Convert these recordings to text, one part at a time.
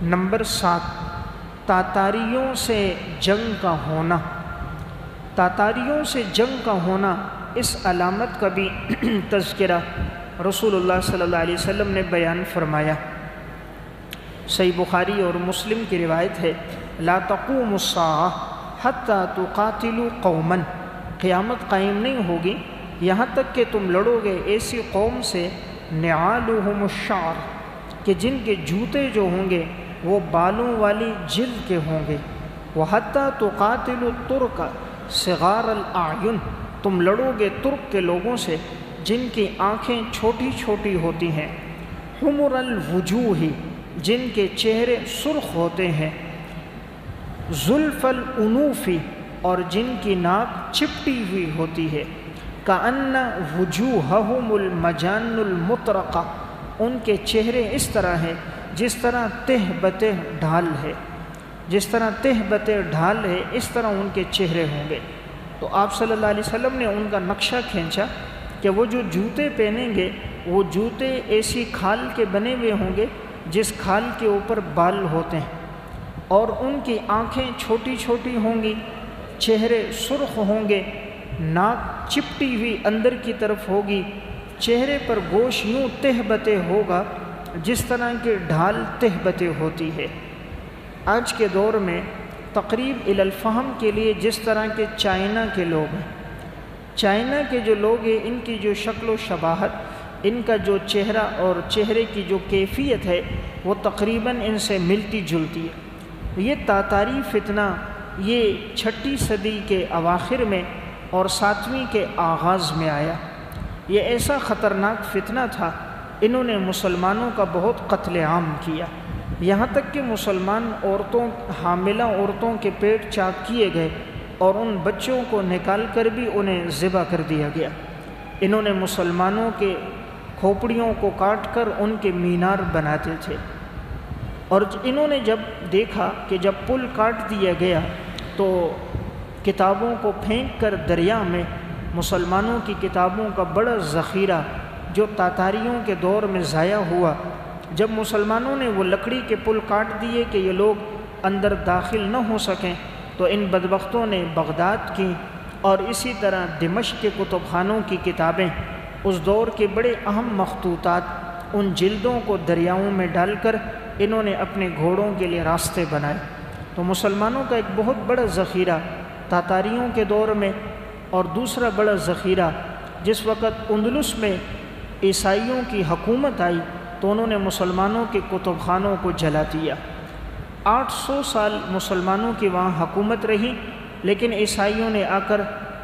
Number 7، تاتاریوں سے جنگ کا ہونا۔ تاتاریوں سے جنگ کا ہونا، اس علامت کا بھی تذکرہ رسول اللہ صلی اللہ علیہ وسلم نے بیان فرمایا۔ صحیح بخاری اور مسلم کی روایت ہے، لا تقوم الساعہ حتی تقاتلوا قوما، قیامت قائم نہیں ہوگی یہاں تک کہ تم لڑو گے ایسی قوم سے نعالہم الشعر، کہ جن کے جوتے جو ہوں گے وہ بالوں والی جلد کے ہوں گے۔ وحتی تقاتلوا الترک صغار الاعین، تم لڑو گے ترک کے لوگوں سے جن کی آنکھیں چھوٹی چھوٹی ہوتی ہیں۔ حمر الوجوہ، جن کے چہرے سرخ ہوتے ہیں۔ زلف الانوف، اور جن کی ناک چپٹی ہوئی ہوتی ہے۔ کأن وجوہہم المجان المطرقہ، ان کے چہرے اس طرح ہیں جس طرح تہ بتہ ڈھال ہے، جس طرح تہ بتہ ڈھال ہے اس طرح ان کے چہرے ہوں گے۔ تو آپ صلی اللہ علیہ وسلم نے ان کا نقشہ کھینچا کہ وہ جو جوتے پہنیں گے وہ جوتے ایسی کھال کے بنے ہوئے ہوں گے جس کھال کے اوپر بال ہوتے ہیں، اور ان کی آنکھیں چھوٹی چھوٹی ہوں گی، چہرے سرخ ہوں گے، ناک چپٹی ہوئی اندر کی طرف ہوگی، چہرے پر گوشت یوں تہ بتہ ہوگا جس طرح کہ ڈھال تہ بتہ ہوتی ہے۔ آج کے دور میں تقریب الی الفہم کے لیے جس طرح کے چائنا کے لوگ ہیں، چائنا کے جو لوگ ہیں ان کی جو شکل و شباہت، ان کا جو چہرہ اور چہرے کی جو کیفیت ہے وہ تقریباً ان سے ملتی جلتی ہے۔ یہ تاتاری فتنہ یہ 6 صدی کے اواخر میں اور 7ویں کے آغاز میں آیا۔ یہ ایسا خطرناک فتنہ تھا، انہوں نے مسلمانوں کا بہت قتل عام کیا، یہاں تک کہ مسلمان عورتوں، حاملہ عورتوں کے پیٹ چاک کیے گئے اور ان بچوں کو نکال کر بھی انہیں ذبح کر دیا گیا۔ انہوں نے مسلمانوں کے کھوپڑیوں کو کاٹ کر ان کے مینار بناتے تھے، اور انہوں نے جب دیکھا کہ جب پل کاٹ دیا گیا تو کتابوں کو پھینک کر دریا میں، مسلمانوں کی کتابوں کا بڑا ذخیرہ جو تاتاریوں کے دور میں ضائع ہوا، جب مسلمانوں نے وہ لکڑی کے پل کاٹ دیے کہ یہ لوگ اندر داخل نہ ہو سکیں، تو ان بدبختوں نے بغداد کی اور اسی طرح دمشق کے کتب خانوں کی کتابیں، اس دور کے بڑے اہم مخطوطات، ان جلدوں کو دریاؤں میں ڈال کر انہوں نے اپنے گھوڑوں کے لیے راستے بنائے۔ تو مسلمانوں کا ایک بہت بڑا ذخیرہ تاتاریوں کے دور میں، اور دوسرا بڑا ذخیرہ جس وقت اندلس میں عیسائیوں کی حکومت آئی تو انہوں نے مسلمانوں کے کتب خانوں کو جلا دیا۔ 800 سال مسلمانوں کی وہاں حکومت رہی، لیکن عیسائیوں نے آ کر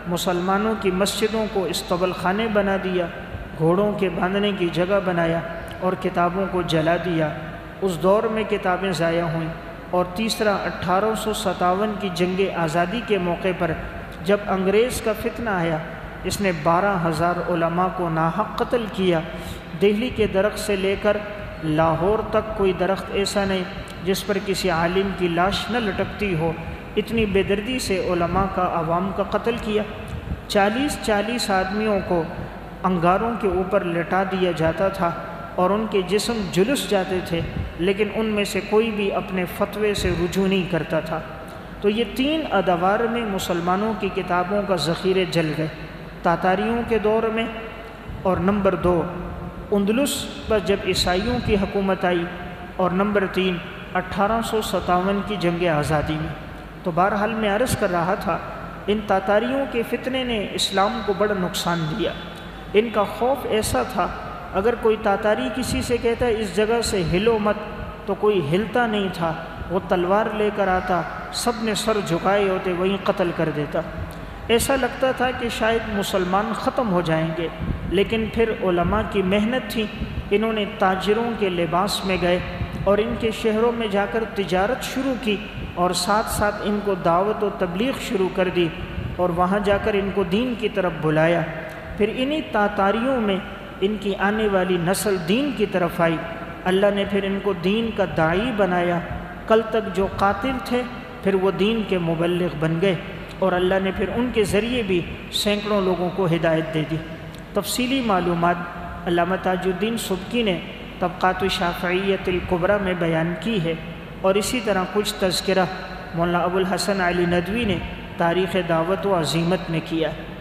مسلمانوں کی مسجدوں کو استقبال خانے بنا دیا، گھوڑوں کے باندھنے کی جگہ بنایا اور کتابوں کو جلا دیا۔ اس دور میں کتابیں ضائع ہوئیں۔ اور تیسرا 1857 کی جنگ آزادی کے موقع پر جب انگریز کا فتنہ آیا، اس نے 12,000 علماء کو ناحق قتل کیا۔ دہلی کے درخت سے لے کر لاہور تک کوئی درخت ایسا نہیں جس پر کسی عالم کی لاش نہ لٹکتی ہو، اتنی بے دردی سے علماء کا، عوام کا قتل کیا۔ 40 آدمیوں کو انگاروں کے اوپر لٹا دیا جاتا تھا اور ان کے جسم جلس جاتے تھے، لیکن ان میں سے کوئی بھی اپنے فتوے سے رجوع نہیں کرتا تھا۔ تو یہ 3 ادوار میں مسلمانوں کی کتابوں کا ذخیرے جل گئے، تاتاریوں کے دور میں، اور نمبر 2 اندلس پر جب عیسائیوں کی حکومت آئی، اور نمبر 3 1857 کی جنگ آزادی میں۔ تو بہرحال میں عرض کر رہا تھا، ان تاتاریوں کے فتنے نے اسلام کو بڑا نقصان دیا۔ ان کا خوف ایسا تھا، اگر کوئی تاتاری کسی سے کہتا ہے اس جگہ سے ہلو مت، تو کوئی ہلتا نہیں تھا، وہ تلوار لے کر آتا، سب نے سر جھکائے ہوتے، وہیں قتل کر دیتا۔ ایسا لگتا تھا کہ شاید مسلمان ختم ہو جائیں گے، لیکن پھر علماء کی محنت تھی، انہوں نے تاجروں کے لباس میں گئے اور ان کے شہروں میں جا کر تجارت شروع کی، اور ساتھ ساتھ ان کو دعوت و تبلیغ شروع کر دی، اور وہاں جا کر ان کو دین کی طرف بلایا۔ پھر انہی تاتاریوں میں ان کی آنے والی نسل دین کی طرف آئی، اللہ نے پھر ان کو دین کا داعی بنایا۔ کل تک جو قاتل تھے پھر وہ دین کے مبلغ بن گئے، اور اللہ نے پھر ان کے ذریعے بھی سینکڑوں لوگوں کو ہدایت دے دی۔ تفصیلی معلومات علامہ تاج الدین سبکی نے طبقات شافعیت الکبریٰ میں بیان کی ہے۔ اور اسی طرح کچھ تذکرہ مولانا ابوالحسن علی ندوی نے تاریخ دعوت و عزیمت میں کیا ہے۔